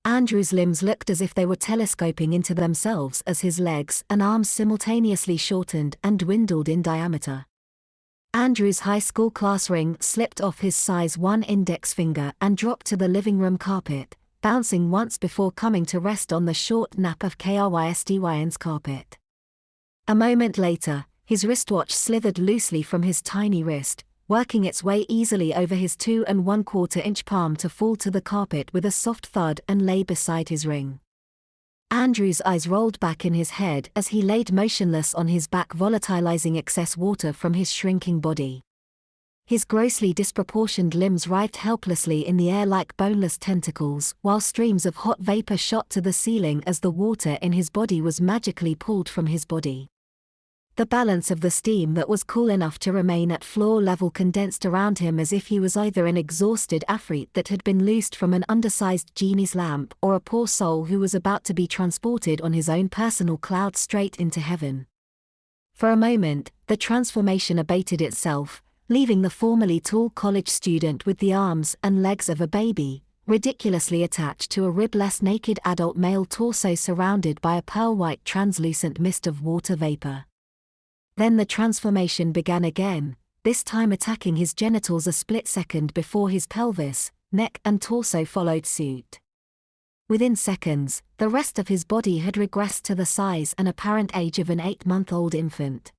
Andrew's limbs looked as if they were telescoping into themselves as his legs and arms simultaneously shortened and dwindled in diameter. Andrew's high school class ring slipped off his size 1 index finger and dropped to the living room carpet, bouncing once before coming to rest on the short nap of Krystyn's carpet. A moment later, his wristwatch slithered loosely from his tiny wrist, working its way easily over his 2 1/4 inch palm to fall to the carpet with a soft thud and lay beside his ring. Andrew's eyes rolled back in his head as he laid motionless on his back, volatilizing excess water from his shrinking body. His grossly disproportioned limbs writhed helplessly in the air like boneless tentacles, while streams of hot vapor shot to the ceiling as the water in his body was magically pulled from his body. The balance of the steam that was cool enough to remain at floor level condensed around him as if he was either an exhausted Afrit that had been loosed from an undersized genie's lamp or a poor soul who was about to be transported on his own personal cloud straight into heaven. For a moment, the transformation abated itself, leaving the formerly tall college student with the arms and legs of a baby, ridiculously attached to a ribless naked adult male torso surrounded by a pearl-white translucent mist of water vapor. Then the transformation began again, this time attacking his genitals a split second before his pelvis, neck and torso followed suit. Within seconds, the rest of his body had regressed to the size and apparent age of an 8-month-old infant.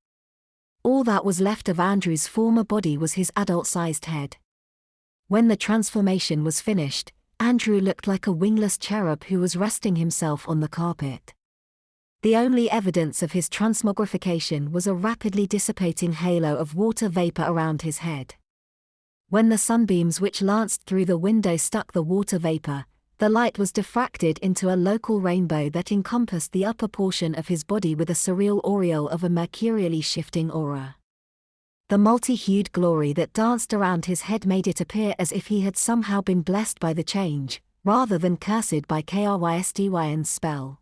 All that was left of Andrew's former body was his adult-sized head. When the transformation was finished, Andrew looked like a wingless cherub who was resting himself on the carpet. The only evidence of his transmogrification was a rapidly dissipating halo of water vapor around his head. When the sunbeams which lanced through the window struck the water vapor, the light was diffracted into a local rainbow that encompassed the upper portion of his body with a surreal aureole of a mercurially shifting aura. The multi-hued glory that danced around his head made it appear as if he had somehow been blessed by the change, rather than cursed by Krystyn's spell.